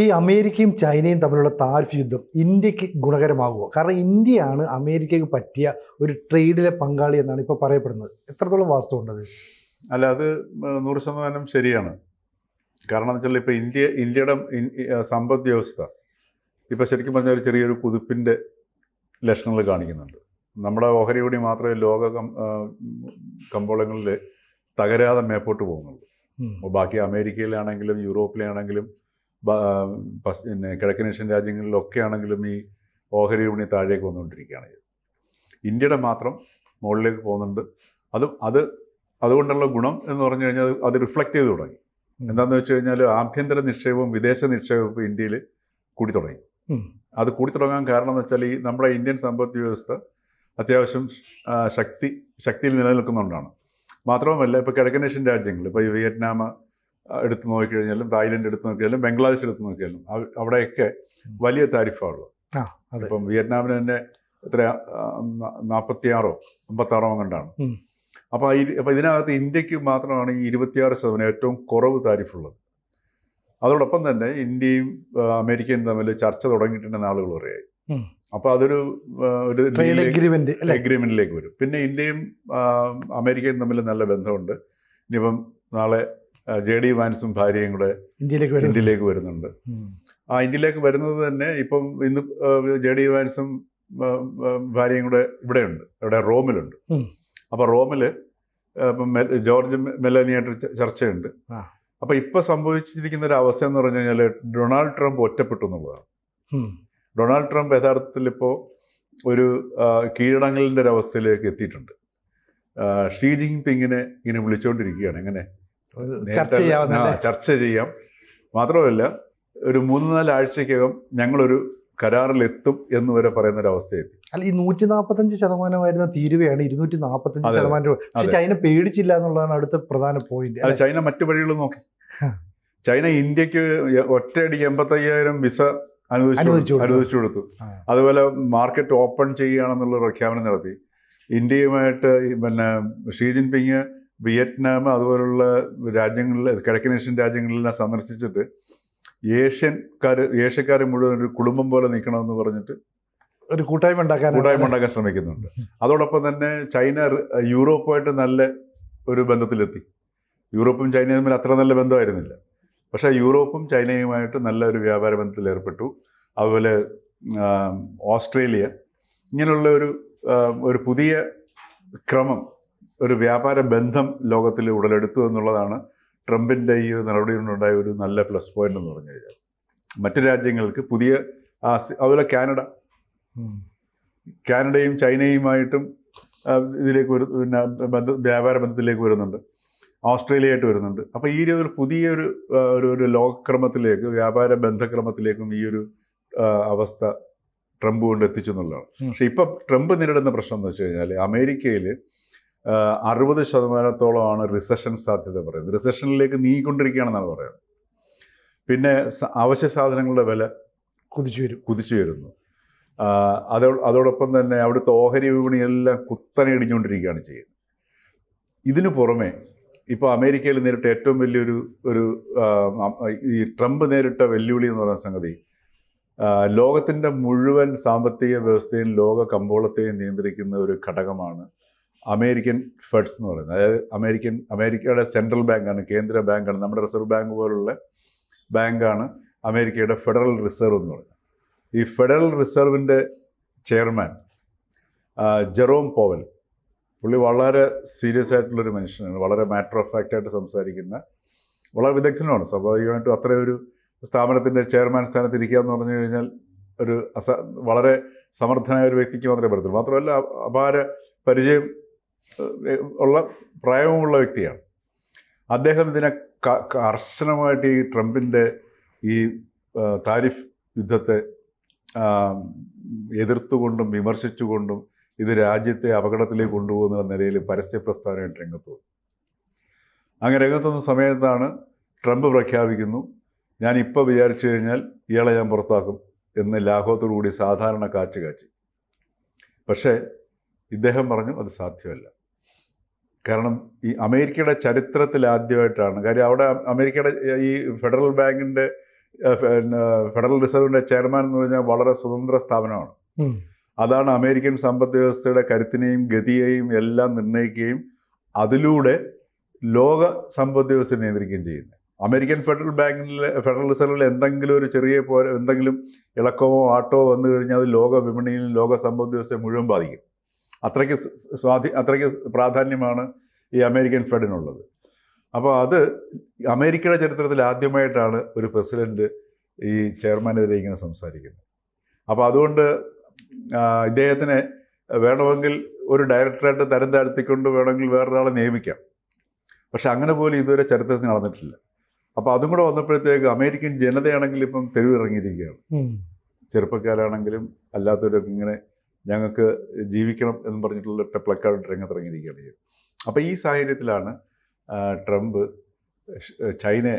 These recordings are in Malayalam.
ഈ അമേരിക്കയും ചൈനയും തമ്മിലുള്ള താരിഫ് യുദ്ധം ഇന്ത്യക്ക് ഗുണകരമാകുമോ? കാരണം ഇന്ത്യയാണ് അമേരിക്കയ്ക്ക് പറ്റിയ ഒരു ട്രേഡിലെ പങ്കാളി എന്നാണ് ഇപ്പോൾ പറയപ്പെടുന്നത്. എത്രത്തോളം വാസ്തവമുണ്ടത്? അല്ല, അത് 100% ശരിയാണ്. കാരണം എന്ന് വെച്ചാൽ ഇപ്പോൾ ഇന്ത്യയുടെ സമ്പദ് വ്യവസ്ഥ ഇപ്പോൾ ശരിക്കും പറഞ്ഞാൽ ഒരു ചെറിയൊരു കുതിപ്പിൻ്റെ ലക്ഷണങ്ങൾ കാണിക്കുന്നുണ്ട്. നമ്മുടെ ഓഹരി കൂടി മാത്രമേ ലോക കമ്പോളങ്ങളിൽ തകരാതെ മേപ്പോട്ട് പോകുന്നുള്ളൂ. ബാക്കി അമേരിക്കയിലാണെങ്കിലും യൂറോപ്പിലാണെങ്കിലും പിന്നെ കിഴക്കനേഷ്യൻ രാജ്യങ്ങളിലൊക്കെ ആണെങ്കിലും ഈ ഓഹരി വിപണി താഴേക്ക് വന്നുകൊണ്ടിരിക്കുകയാണ്. ഇന്ത്യയുടെ മാത്രം മുകളിലേക്ക് പോകുന്നുണ്ട്. അതുകൊണ്ടുള്ള ഗുണം എന്ന് പറഞ്ഞു കഴിഞ്ഞാൽ അത് റിഫ്ലക്റ്റ് ചെയ്ത് തുടങ്ങി. എന്താണെന്ന് വെച്ച് കഴിഞ്ഞാൽ ആഭ്യന്തര നിക്ഷേപവും വിദേശ നിക്ഷേപവും ഇപ്പോൾ ഇന്ത്യയിൽ കൂടി തുടങ്ങി. അത് കൂടി തുടങ്ങാൻ കാരണം എന്ന് വെച്ചാൽ ഈ നമ്മുടെ ഇന്ത്യൻ സമ്പദ് വ്യവസ്ഥ അത്യാവശ്യം ശക്തിയിൽ നിലനിൽക്കുന്നുകൊണ്ടാണ്. മാത്രവുമല്ല, ഇപ്പോൾ കിഴക്കനേഷ്യൻ രാജ്യങ്ങൾ, ഇപ്പോൾ ഈ വിയറ്റ്നാം എടുത്തു നോക്കിക്കഴിഞ്ഞാലും, തായ്ലൻഡ് എടുത്തു നോക്കിയാലും, ബംഗ്ലാദേശ് എടുത്തു നോക്കിയാലും അവിടെയൊക്കെ വലിയ താരിഫാണുള്ളത്. ഇപ്പം വിയറ്റ്നാമിന് തന്നെ എത്ര 46 56 കണ്ടാണ്. അപ്പോൾ ഇതിനകത്ത് ഇന്ത്യക്ക് മാത്രമാണ് ഈ 26% ഏറ്റവും കുറവ് താരിഫുള്ളത്. അതോടൊപ്പം തന്നെ ഇന്ത്യയും അമേരിക്കയും തമ്മിൽ ചർച്ച തുടങ്ങിയിട്ടുണ്ടെന്ന് ആളുകൾ പറയായി. അപ്പോൾ അതൊരു എഗ്രിമെന്റിലേക്ക് വരും. പിന്നെ ഇന്ത്യയും അമേരിക്കയും തമ്മിൽ നല്ല ബന്ധമുണ്ട്. ഇനിയിപ്പം നാളെ JD വാൻസും ഭാര്യയും കൂടെ ഇന്ത്യയിലേക്ക് വരുന്നുണ്ട്. ഇന്ത്യയിലേക്ക് വരുന്നത് തന്നെ ഇപ്പം ഇന്ന് JD വാൻസും ഭാര്യയും കൂടെ ഇവിടെയുണ്ട്, ഇവിടെ റോമിലുണ്ട്. അപ്പോൾ റോമിൽ ജോർജ് മെലോനിയായിട്ട് ചർച്ചയുണ്ട്. അപ്പോൾ ഇപ്പോൾ സംഭവിച്ചിരിക്കുന്ന ഒരു അവസ്ഥ എന്ന് പറഞ്ഞു കഴിഞ്ഞാൽ ഡൊണാൾഡ് ട്രംപ് ഒറ്റപ്പെട്ടു എന്നുള്ളതാണ്. ഡൊണാൾഡ് ട്രംപ് യഥാർത്ഥത്തിൽ ഇപ്പോൾ ഒരു കീഴടങ്ങലിൻ്റെ ഒരു അവസ്ഥയിലേക്ക് എത്തിയിട്ടുണ്ട്. ഷീ ജിൻപിങ്ങിനെ ഇങ്ങനെ വിളിച്ചുകൊണ്ടിരിക്കുകയാണ്, എങ്ങനെ ചർച്ച ചെയ്യാം, മാത്രമല്ല ഒരു 3-4 ആഴ്ചക്കകം ഞങ്ങളൊരു കരാറിലെത്തും എന്ന് വരെ പറയുന്നൊരവസ്ഥയെത്തി. അല്ല, ഈ 145% തീരുവയാണ് 245%. ചൈന പേടിച്ചില്ല എന്നുള്ളതാണ് അടുത്ത പ്രധാന പോയിന്റ്. അത് ചൈന മറ്റു വഴികളും നോക്കി. ചൈന ഇന്ത്യക്ക് ഒറ്റയടിക്ക് 85,000 വിസ അനുവദിച്ചു കൊടുത്തു. അതുപോലെ മാർക്കറ്റ് ഓപ്പൺ ചെയ്യുകയാണെന്നുള്ള പ്രഖ്യാപനം നടത്തി. ഇന്ത്യയുമായിട്ട് പിന്നെ ഷീ ജിൻപിങ് വിയറ്റ്നാം അതുപോലുള്ള രാജ്യങ്ങളിൽ, കിഴക്കനേഷ്യൻ രാജ്യങ്ങളിലെല്ലാം സന്ദർശിച്ചിട്ട് ഏഷ്യക്കാർ മുഴുവൻ ഒരു കുടുംബം പോലെ നിൽക്കണമെന്ന് പറഞ്ഞിട്ട് ഒരു കൂട്ടായ്മ ഉണ്ടാക്കാൻ ശ്രമിക്കുന്നുണ്ട്. അതോടൊപ്പം തന്നെ ചൈന യൂറോപ്പുമായിട്ട് നല്ല ഒരു ബന്ധത്തിലെത്തി. യൂറോപ്പും ചൈനയും തമ്മിൽ അത്ര നല്ല ബന്ധമായിരുന്നില്ല, പക്ഷേ യൂറോപ്പും ചൈനയുമായിട്ട് നല്ല ഒരു വ്യാപാര ബന്ധത്തിൽ ഏർപ്പെട്ടു. അതുപോലെ ഓസ്ട്രേലിയ, ഇങ്ങനെയുള്ള ഒരു പുതിയ ക്രമം, ഒരു വ്യാപാര ബന്ധം ലോകത്തിൽ ഉടലെടുത്തു എന്നുള്ളതാണ് ട്രംപിൻ്റെ ഈ നടപടി കൊണ്ടുണ്ടായ ഒരു നല്ല പ്ലസ് പോയിന്റ് എന്ന് പറഞ്ഞു കഴിഞ്ഞാൽ. മറ്റു രാജ്യങ്ങൾക്ക് പുതിയ അതുപോലെ കാനഡയും ചൈനയുമായിട്ടും ഇതിലേക്ക് പിന്നെ വ്യാപാര ബന്ധത്തിലേക്ക് വരുന്നുണ്ട്, ഓസ്ട്രേലിയയായിട്ട് വരുന്നുണ്ട്. അപ്പോൾ ഈ ഒരു പുതിയൊരു ഒരു ലോകക്രമത്തിലേക്ക്, വ്യാപാര ബന്ധക്രമത്തിലേക്കും ഈ ഒരു അവസ്ഥ ട്രംപ് കൊണ്ട് എത്തിച്ചു എന്നുള്ളതാണ്. പക്ഷെ ഇപ്പം ട്രംപ് നേരിടുന്ന പ്രശ്നം എന്ന് വെച്ച് കഴിഞ്ഞാൽ അമേരിക്കയിൽ 60% റിസഷൻ സാധ്യത പറയുന്നത്. റിസഷനിലേക്ക് നീങ്ങിക്കൊണ്ടിരിക്കുകയാണെന്നാണ് പറയുന്നത്. പിന്നെ അവശ്യ സാധനങ്ങളുടെ വില കുതിച്ചു വരുന്നു. അതോടൊപ്പം തന്നെ അവിടുത്തെ ഓഹരി വിപണിയെല്ലാം കുത്തനെ ഇടിഞ്ഞുകൊണ്ടിരിക്കുകയാണ് ചെയ്യുന്നത്. ഇതിനു പുറമെ ഇപ്പോൾ അമേരിക്കയിൽ നേരിട്ട ഏറ്റവും വലിയൊരു ഈ ട്രംപ് നേരിട്ട വെല്ലുവിളി എന്ന് പറയുന്ന സംഗതി, ലോകത്തിൻ്റെ മുഴുവൻ സാമ്പത്തിക വ്യവസ്ഥയും ലോക കമ്പോളത്തെയും നിയന്ത്രിക്കുന്ന ഒരു ഘടകമാണ് അമേരിക്കൻ ഫെഡ്സ് എന്ന് പറയുന്നത്. അതായത് അമേരിക്കയുടെ സെൻട്രൽ ബാങ്കാണ്, കേന്ദ്ര ബാങ്കാണ്, നമ്മുടെ റിസർവ് ബാങ്ക് പോലുള്ള ബാങ്കാണ് അമേരിക്കയുടെ ഫെഡറൽ റിസർവ് എന്ന് പറയുന്നത്. ഈ ഫെഡറൽ റിസർവിൻ്റെ ചെയർമാൻ ജെറോം പവൽ, പുള്ളി വളരെ സീരിയസ് ആയിട്ടുള്ളൊരു മനുഷ്യനാണ്. വളരെ മാറ്റർ ഓഫ് ഫാക്റ്റായിട്ട് സംസാരിക്കുന്ന വളരെ വിദഗ്ധനുമാണ്. സ്വാഭാവികമായിട്ടും അത്രയൊരു സ്ഥാപനത്തിൻ്റെ ചെയർമാൻ സ്ഥാനത്ത് ഇരിക്കുക എന്ന് പറഞ്ഞു കഴിഞ്ഞാൽ ഒരു വളരെ സമർത്ഥനായ ഒരു വ്യക്തിക്ക് മാത്രമേ പറ്റത്തുള്ളൂ. മാത്രമല്ല അപാര പരിചയം ഉള്ള പ്രായവുമുള്ള വ്യക്തിയാണ് അദ്ദേഹം. ഇതിനെ കർശനമായിട്ട് ഈ ട്രംപിൻ്റെ ഈ താരിഫ് യുദ്ധത്തെ എതിർത്തുകൊണ്ടും വിമർശിച്ചുകൊണ്ടും ഇത് രാജ്യത്തെ അപകടത്തിലേക്ക് കൊണ്ടുപോകുന്ന നിലയിൽ പരസ്യ പ്രസ്താവനയായിട്ട് രംഗത്ത് വന്നു. അങ്ങനെ രംഗത്തുന്ന സമയത്താണ് ട്രംപ് പ്രഖ്യാപിക്കുന്നു, ഞാനിപ്പോൾ വിചാരിച്ചു കഴിഞ്ഞാൽ ഇയാളെ ഞാൻ പുറത്താക്കും എന്ന് ലാഘവത്തോടു കൂടി സാധാരണ കാച്ചി. പക്ഷേ ഇദ്ദേഹം പറഞ്ഞു അത് സാധ്യമല്ല. കാരണം ഈ അമേരിക്കയുടെ ചരിത്രത്തിൽ ആദ്യമായിട്ടാണ്, കാര്യം അവിടെ അമേരിക്കയുടെ ഈ ഫെഡറൽ ബാങ്കിൻ്റെ ഫെഡറൽ റിസർവിൻ്റെ ചെയർമാൻ എന്ന് പറഞ്ഞാൽ വളരെ സ്വതന്ത്ര സ്ഥാപനമാണ്. ഉം. അതാണ് അമേരിക്കൻ സമ്പദ് വ്യവസ്ഥയുടെ കരുത്തിനെയും ഗതിയെയും എല്ലാം നിർണ്ണയിക്കുകയും അതിലൂടെ ലോക സമ്പദ് വ്യവസ്ഥ നിയന്ത്രിക്കുകയും ചെയ്യുന്നത്. അമേരിക്കൻ ഫെഡറൽ റിസർവിൽ എന്തെങ്കിലും ഒരു ചെറിയ എന്തെങ്കിലും ഇളക്കമോ ആട്ടോ വന്നു കഴിഞ്ഞാൽ അത് ലോക വിപണിയിലും ലോക സമ്പദ് വ്യവസ്ഥയെ മുഴുവൻ ബാധിക്കും. അത്രയ്ക്ക് പ്രാധാന്യമാണ് ഈ അമേരിക്കൻ ഫെഡിനുള്ളത്. അപ്പോൾ അത് അമേരിക്കയുടെ ചരിത്രത്തിൽ ആദ്യമായിട്ടാണ് ഒരു പ്രസിഡന്റ് ഈ ചെയർമാനെതിരെ ഇങ്ങനെ സംസാരിക്കുന്നത്. അപ്പോൾ അതുകൊണ്ട് ഇദ്ദേഹത്തിനെ വേണമെങ്കിൽ ഒരു ഡയറക്ടറായിട്ട് തരം താഴ്ത്തിക്കൊണ്ട് വേണമെങ്കിൽ വേറൊരാളെ നിയമിക്കാം. പക്ഷെ അങ്ങനെ പോലും ഇതുവരെ ചരിത്രത്തിൽ നടന്നിട്ടില്ല. അപ്പോൾ അതും കൂടെ വന്നപ്പോഴത്തേക്ക് അമേരിക്കൻ ജനതയാണെങ്കിൽ ഇപ്പം തെരുവിറങ്ങിയിരിക്കുകയാണ്. ചെറുപ്പക്കാരാണെങ്കിലും അല്ലാത്തവരൊക്കെ ഇങ്ങനെ ഞങ്ങൾക്ക് ജീവിക്കണം എന്ന് പറഞ്ഞിട്ടുള്ള പ്ലക്കാർഡ് രംഗത്തിറങ്ങിയിരിക്കുകയാണ് ചെയ്യുന്നത്. അപ്പോൾ ഈ സാഹചര്യത്തിലാണ് ട്രംപ് ചൈനയെ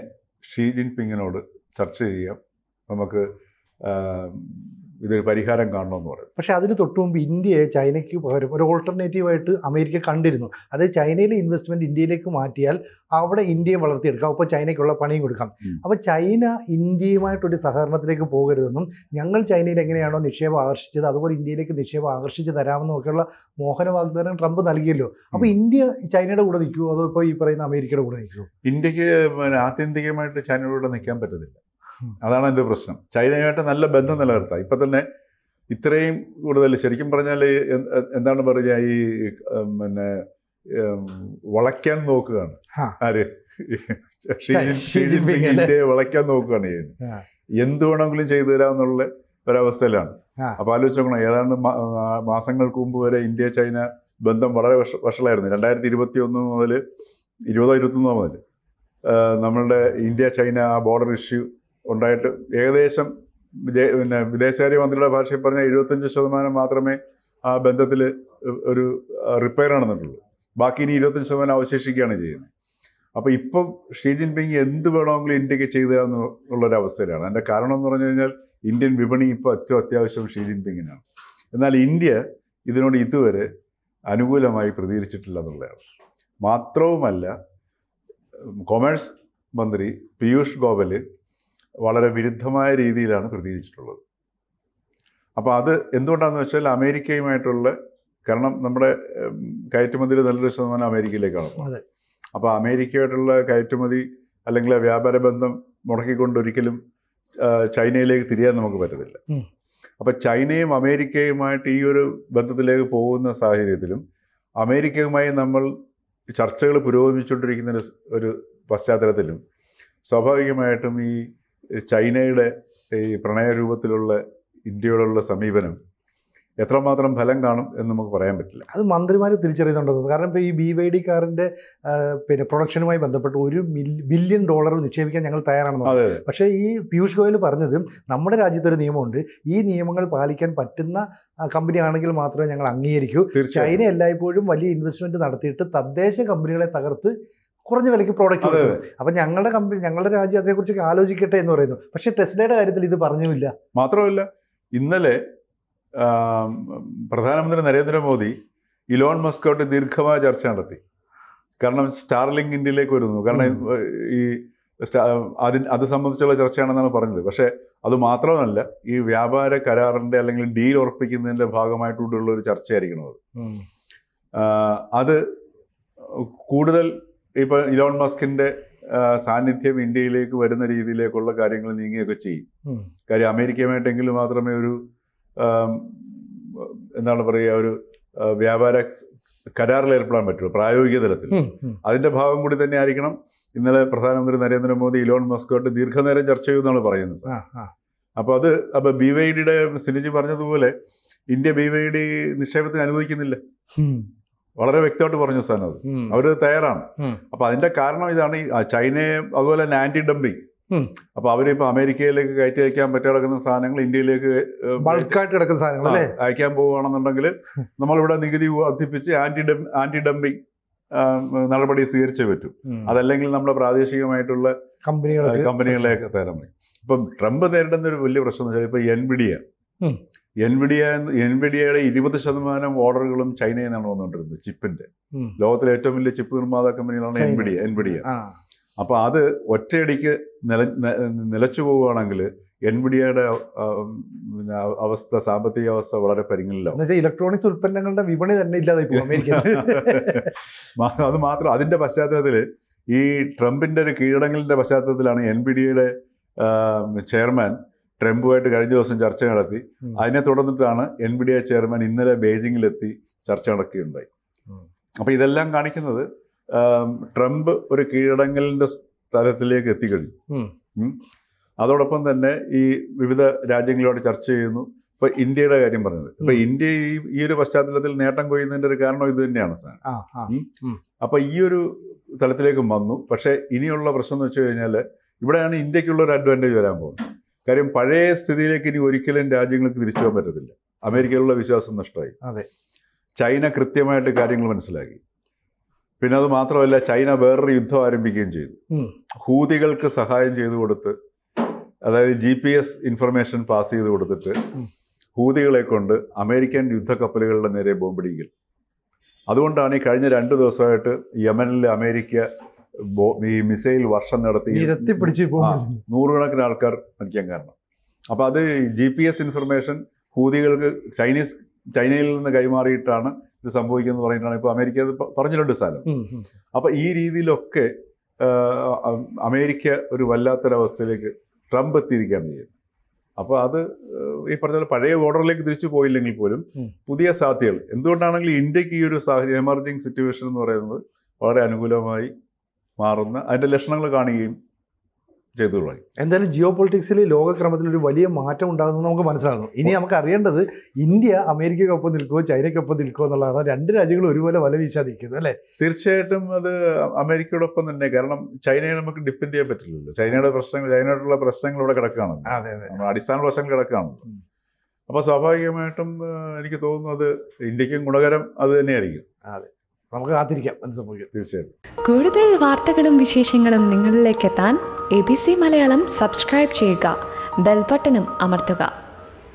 ഷീ ജിൻപിങ്ങിനോട് ചർച്ച ചെയ്യാം, നമുക്ക് ഇതൊരു പരിഹാരം കാണണമെന്ന് പറയും. പക്ഷേ അതിന് തൊട്ട് മുമ്പ് ഇന്ത്യയെ ചൈനയ്ക്ക് പകരം ഒരു ഓൾട്ടർനേറ്റീവായിട്ട് അമേരിക്ക കണ്ടിരുന്നു. അതായത് ചൈനയിലെ ഇൻവെസ്റ്റ്മെൻറ്റ് ഇന്ത്യയിലേക്ക് മാറ്റിയാൽ അവിടെ ഇന്ത്യയെ വളർത്തിയെടുക്കാം, അപ്പോൾ ചൈനയ്ക്കുള്ള പണിയും കൊടുക്കാം. അപ്പോൾ ചൈന ഇന്ത്യയുമായിട്ടൊരു സഹകരണത്തിലേക്ക് പോകരുതെന്നും ഞങ്ങൾ ചൈനയിൽ എങ്ങനെയാണോ നിക്ഷേപം ആകർഷിച്ചത് അതുപോലെ ഇന്ത്യയിലേക്ക് നിക്ഷേപം ആകർഷിച്ച് തരാമെന്നും ഒക്കെയുള്ള മോഹന വാഗ്ദാനം ട്രംപ് നൽകിയല്ലോ. അപ്പോൾ ഇന്ത്യ ചൈനയുടെ കൂടെ നിൽക്കുമോ അതോ ഇപ്പോൾ ഈ പറയുന്ന അമേരിക്കയുടെ കൂടെ നിൽക്കുമോ? ഇന്ത്യക്ക് ആത്യന്തികമായിട്ട് ചൈനയുടെ കൂടെ നിൽക്കാൻ പറ്റത്തില്ല. അതാണ് എൻ്റെ പ്രശ്നം. ചൈനയുമായിട്ട് നല്ല ബന്ധം നിലനിർത്താം. ഇപ്പം തന്നെ ഇത്രയും കൂടുതൽ ശരിക്കും പറഞ്ഞാൽ എന്താണ് പറയുക, ഈ വളയ്ക്കാൻ നോക്കുകയാണ്. ആര്? ഷീ ജിൻപിങ് ഇന്ത്യയെ വളയ്ക്കാൻ നോക്കുകയാണ് ചെയ്യുന്നത്. എന്ത് വേണമെങ്കിലും ചെയ്തു തരാമെന്നുള്ള ഒരവസ്ഥയിലാണ്. അപ്പോൾ ആലോചിച്ച് നോക്കണം, ഏതാണ്ട് മാസങ്ങൾക്ക് മുമ്പ് വരെ ഇന്ത്യ ചൈന ബന്ധം വളരെ വഷളായിരുന്നു. 2021 മുതൽ 2021 മുതൽ നമ്മളുടെ ഇന്ത്യ ചൈന ആ ബോർഡർ ഇഷ്യൂ ഉണ്ടായിട്ട് ഏകദേശം വിദേശകാര്യ മന്ത്രിയുടെ ഭാഷയിൽ പറഞ്ഞാൽ 75% മാത്രമേ ആ ബന്ധത്തിൽ ഒരു റിപ്പയർ നടന്നിട്ടുള്ളൂ. ബാക്കി ഇനി 25% അവശേഷിക്കുകയാണ് ചെയ്യുന്നത്. അപ്പോൾ ഇപ്പം ഷീ ജിൻപിങ് എന്ത് വേണമെങ്കിലും ഇന്ത്യക്ക് ചെയ്തു തരാമെന്നുള്ളൊരവസ്ഥയിലാണ്. അതിൻ്റെ കാരണം എന്ന് പറഞ്ഞു കഴിഞ്ഞാൽ ഇന്ത്യൻ വിപണി ഇപ്പോൾ ഏറ്റവും അത്യാവശ്യം ഷീ ജിൻപിങ്ങിനാണ്. എന്നാൽ ഇന്ത്യ ഇതിനോട് ഇതുവരെ അനുകൂലമായി പ്രതികരിച്ചിട്ടില്ല എന്നുള്ളതാണ്. മാത്രവുമല്ല, കൊമേഴ്സ് മന്ത്രി പീയൂഷ് ഗോയൽ വളരെ വിരുദ്ധമായ രീതിയിലാണ് പ്രതികരിച്ചിട്ടുള്ളത്. അപ്പോൾ അത് എന്തുകൊണ്ടാണെന്ന് വെച്ചാൽ അമേരിക്കയുമായിട്ടുള്ള, കാരണം നമ്മുടെ കയറ്റുമതിയിൽ നല്ലൊരു ശതമാനം അമേരിക്കയിലേക്കാണ്. അപ്പോൾ അമേരിക്കയായിട്ടുള്ള കയറ്റുമതി അല്ലെങ്കിൽ വ്യാപാര ബന്ധം മുടക്കിക്കൊണ്ടൊരിക്കലും ചൈനയിലേക്ക് തിരിയാൻ നമുക്ക് പറ്റത്തില്ല. അപ്പോൾ ചൈനയും അമേരിക്കയുമായിട്ട് ഈ ഒരു ബന്ധത്തിലേക്ക് പോകുന്ന സാഹചര്യത്തിലും അമേരിക്കയുമായി നമ്മൾ ചർച്ചകൾ പുരോഗമിച്ചുകൊണ്ടിരിക്കുന്ന ഒരു പശ്ചാത്തലത്തിലും സ്വാഭാവികമായിട്ടും ഈ ചൈനയുടെ ഈ പ്രണയരൂപത്തിലുള്ള ഇന്ത്യയോടുള്ള സമീപനം എത്രമാത്രം ഫലം കാണും എന്ന് നമുക്ക് പറയാൻ പറ്റില്ല. അത് മന്ത്രിമാർ തിരിച്ചറിയുന്നുണ്ടോ? കാരണം ഇപ്പോൾ ഈ BYD കാറിൻ്റെ പ്രൊഡക്ഷനുമായി ബന്ധപ്പെട്ട് $1 ബില്യൺ നിക്ഷേപിക്കാൻ ഞങ്ങൾ തയ്യാറാണെന്ന്. പക്ഷേ ഈ പീയൂഷ് ഗോയൽ പറഞ്ഞത് നമ്മുടെ രാജ്യത്തൊരു നിയമമുണ്ട്, ഈ നിയമങ്ങൾ പാലിക്കാൻ പറ്റുന്ന കമ്പനി ആണെങ്കിൽ മാത്രമേ ഞങ്ങൾ അംഗീകരിക്കൂ. ചൈന എല്ലായ്പ്പോഴും വലിയ ഇൻവെസ്റ്റ്മെൻറ്റ് നടത്തിയിട്ട് തദ്ദേശ കമ്പനികളെ തകർത്ത് കുറഞ്ഞ വിലയ്ക്ക് പ്രോഡക്റ്റ് കൊടുക്കും. അപ്പം ഞങ്ങളുടെ രാജ്യം അതിനെക്കുറിച്ചൊക്കെ ആലോചിക്കട്ടെ എന്ന് പറയുന്നു. പക്ഷേ ടെസ്ലയുടെ കാര്യത്തിൽ ഇത് പറഞ്ഞുമില്ല. മാത്രമല്ല, ഇന്നലെ പ്രധാനമന്ത്രി നരേന്ദ്രമോദി ഇലോൺ മസ്കോട്ട് ദീർഘമായ ചർച്ച നടത്തി. കാരണം സ്റ്റാർലിങ്ക് ഇന്ത്യയിലേക്ക് വരുന്നു. കാരണം ഈ അത് സംബന്ധിച്ചുള്ള ചർച്ചയാണെന്നാണ് പറഞ്ഞത്. പക്ഷേ അത് മാത്രമല്ല, ഈ വ്യാപാര കരാറിൻ്റെ അല്ലെങ്കിൽ ഡീൽ ഉറപ്പിക്കുന്നതിൻ്റെ ഭാഗമായിട്ടുള്ള ഒരു ചർച്ചയായിരിക്കണം അത്. അത് കൂടുതൽ ഇപ്പോൾ ഇലോൺ മസ്കിൻ്റെ സാന്നിധ്യം ഇന്ത്യയിലേക്ക് വരുന്ന രീതിയിലേക്കുള്ള കാര്യങ്ങൾ നീങ്ങുകയൊക്കെ ചെയ്യും. കാര്യം അമേരിക്കയുമായിട്ടെങ്കിലും മാത്രമേ ഒരു എന്താണ് പറയുക, ഒരു വ്യാപാര കരാറിൽ ഏർപ്പെടാൻ പറ്റുള്ളൂ പ്രായോഗിക തലത്തിൽ. അതിൻ്റെ ഭാഗം കൂടി തന്നെ ആയിരിക്കണം ഇന്നലെ പ്രധാനമന്ത്രി നരേന്ദ്രമോദി ഇലോൺ മസ്കോട്ട് ദീർഘനേരം ചർച്ച ചെയ്യുമെന്നാണ് പറയുന്നത്. അപ്പോൾ BYDയുടെ സിനിജി പറഞ്ഞതുപോലെ ഇന്ത്യ BYD നിക്ഷേപത്തിന് അനുവദിക്കുന്നില്ല. വളരെ വ്യക്തമായിട്ട് പറഞ്ഞു സ്ഥാനം. അത് അവർ തയ്യാറാണ്. അപ്പോൾ അതിൻ്റെ കാരണം ഇതാണ്, ഈ ചൈനയെ അതുപോലെ തന്നെ ആൻറ്റി ഡംപിങ്. അപ്പോൾ അവരിപ്പോൾ അമേരിക്കയിലേക്ക് കയറ്റി അയക്കാൻ പറ്റി കിടക്കുന്ന സാധനങ്ങൾ ഇന്ത്യയിലേക്ക് ബൾക്കായിട്ട് കിടക്കുന്ന സാധനങ്ങൾ അയക്കാൻ പോവുകയാണെന്നുണ്ടെങ്കിൽ നമ്മളിവിടെ നികുതി വർദ്ധിപ്പിച്ച് ആൻറ്റി ഡംപിങ് നടപടി സ്വീകരിച്ചേ പറ്റും. അതല്ലെങ്കിൽ നമ്മുടെ പ്രാദേശികമായിട്ടുള്ള കമ്പനികളെയൊക്കെ തരാൻ പറ്റും. ഇപ്പം ട്രംപ് നേരിടുന്ന ഒരു വലിയ പ്രശ്നം എന്ന് വെച്ചാൽ ഇപ്പോൾ എൻവിഡിയയുടെ 20% ഓർഡറുകളും ചൈനയിൽ നിന്നാണ് വന്നുകൊണ്ടിരുന്നത് ചിപ്പിന്റെ. ലോകത്തിലെ ഏറ്റവും വലിയ ചിപ്പ് നിർമ്മാതാ കമ്പനികളാണ് എൻവിഡിയ. അപ്പോൾ അത് ഒറ്റയടിക്ക് നിലച്ചു പോവുകയാണെങ്കിൽ എൻവിഡിയയുടെ അവസ്ഥ, സാമ്പത്തിക അവസ്ഥ വളരെ പരിങ്ങലിലാവും. എന്നുവെച്ചാൽ ഇലക്ട്രോണിക്സ് ഉൽപ്പന്നങ്ങളുടെ വിപണി തന്നെ ഇല്ലാതായി പോകും അമേരിക്കയിൽ. അത് മാത്രം, അതിന്റെ പശ്ചാത്തലത്തിൽ ഈ ട്രംപിന്റെ ഒരു കീഴടങ്ങലിന്റെ പശ്ചാത്തലത്തിലാണ് എൻവിഡിയയുടെ ചെയർമാൻ ട്രംപുമായിട്ട് കഴിഞ്ഞ ദിവസം ചർച്ച നടത്തി. അതിനെ തുടർന്നിട്ടാണ് എൻവിഡിയ ചെയർമാൻ ഇന്നലെ ബെയ്ജിങ്ങിലെത്തി ചർച്ച നടക്കുകയുണ്ടായി. അപ്പോൾ ഇതെല്ലാം കാണിക്കുന്നത് ട്രംപ് ഒരു കീഴടങ്ങലിന്റെ തലത്തിലേക്ക് എത്തിക്കഴിഞ്ഞു. അതോടൊപ്പം തന്നെ ഈ വിവിധ രാജ്യങ്ങളോട് ചർച്ച ചെയ്യുന്നു. ഇപ്പൊ ഇന്ത്യയുടെ കാര്യം പറഞ്ഞത്, ഇപ്പൊ ഇന്ത്യ ഈ ഒരു പശ്ചാത്തലത്തിൽ നേട്ടം കൊയ്യുന്നതിന്റെ ഒരു കാരണം ഇത് തന്നെയാണ് സാധനം. അപ്പൊ ഈ ഒരു തലത്തിലേക്കും വന്നു. പക്ഷെ ഇനിയുള്ള പ്രശ്നം എന്ന് വെച്ച് കഴിഞ്ഞാൽ ഇവിടെയാണ് ഇന്ത്യക്കുള്ള ഒരു അഡ്വാൻറ്റേജ് വരാൻ പോകുന്നത്. കാര്യം പഴയ സ്ഥിതിയിലേക്ക് ഇനി ഒരിക്കലും രാജ്യങ്ങൾക്ക് തിരിച്ചു പോകാൻ പറ്റത്തില്ല. അമേരിക്കയിലുള്ള വിശ്വാസം നഷ്ടമായി. ചൈന കൃത്യമായിട്ട് കാര്യങ്ങൾ മനസ്സിലാക്കി. പിന്നെ അത് മാത്രമല്ല, ചൈന വേറൊരു യുദ്ധം ആരംഭിക്കുകയും ചെയ്തു. ഹൂതികൾക്ക് സഹായം ചെയ്തു കൊടുത്ത്, അതായത് GPS ഇൻഫർമേഷൻ പാസ് ചെയ്ത് കൊടുത്തിട്ട് ഹൂതികളെ കൊണ്ട് അമേരിക്കൻ യുദ്ധക്കപ്പലുകളുടെ നേരെ ബോംബിടിക്കൽ. അതുകൊണ്ടാണ് ഈ കഴിഞ്ഞ 2 ദിവസമായിട്ട് യമനിൽ അമേരിക്ക ഈ മിസൈൽ വർഷം നടത്തി നൂറുകണക്കിന് ആൾക്കാർ മരിക്കാൻ കാരണം. അപ്പൊ അത് GPS ഇൻഫർമേഷൻ ഹൂതികൾക്ക് ചൈനയിൽ നിന്ന് കൈമാറിയിട്ടാണ് ഇത് സംഭവിക്കുന്നത് പറഞ്ഞിട്ടാണ് ഇപ്പോൾ അമേരിക്ക അത് പറഞ്ഞിട്ടുണ്ട് സ്ഥലം. അപ്പൊ ഈ രീതിയിലൊക്കെ അമേരിക്ക ഒരു വല്ലാത്തൊരവസ്ഥയിലേക്ക് ട്രംപ് എത്തിയിരിക്കുകയാണ് ചെയ്യുന്നത്. അപ്പോൾ അത് ഈ പറഞ്ഞ പോലെ പഴയ ഓർഡറിലേക്ക് തിരിച്ചു പോയില്ലെങ്കിൽ പോലും പുതിയ സാധ്യതകൾ, എന്തുകൊണ്ടാണെങ്കിലും ഇന്ത്യക്ക് ഈ ഒരു എമർജിങ് സിറ്റുവേഷൻ എന്ന് പറയുന്നത് വളരെ അനുകൂലമായി മാറുന്ന അതിൻ്റെ ലക്ഷണങ്ങൾ കാണുകയും ചെയ്തു തുടങ്ങി. എന്തായാലും ജിയോ പൊളിറ്റിക്സിൽ ലോകക്രമത്തിൽ ഒരു വലിയ മാറ്റം ഉണ്ടാകുന്നത് നമുക്ക് മനസ്സിലാകുന്നു. ഇനി നമുക്ക് അറിയേണ്ടത് ഇന്ത്യ അമേരിക്കയ്ക്കൊപ്പം നിൽക്കുമോ ചൈനയ്ക്കൊപ്പം നിൽക്കുമോ എന്നുള്ളതാണ്. 2 രാജ്യങ്ങളും ഒരുപോലെ വല വീശാതിരിക്കുന്നത് അല്ലേ? തീർച്ചയായിട്ടും അത് അമേരിക്കയോടൊപ്പം തന്നെ. കാരണം ചൈനയെ നമുക്ക് ഡിപ്പെൻഡ് ചെയ്യാൻ പറ്റില്ലല്ലോ. ചൈനയോടുള്ള പ്രശ്നങ്ങൾ ഇവിടെ കിടക്കുകയാണല്ലോ, അടിസ്ഥാന പ്രശ്നങ്ങൾ കിടക്കുകയാണല്ലോ. അപ്പോൾ സ്വാഭാവികമായിട്ടും എനിക്ക് തോന്നുന്നത് ഇന്ത്യക്കും ഗുണകരം അത് തന്നെയായിരിക്കും. അതെ, നമുക്ക് കാത്തിരിക്കാം എന്ത് സംഭവിക്കും. തീർച്ചയായിട്ടും. കൂടുതൽ വാർത്തകളും വിശേഷങ്ങളും നിങ്ങളിലേക്ക് എത്താൻ ABC മലയാളം സബ്സ്ക്രൈബ് ചെയ്യുക, ബെൽ ബട്ടണും അമർത്തുക.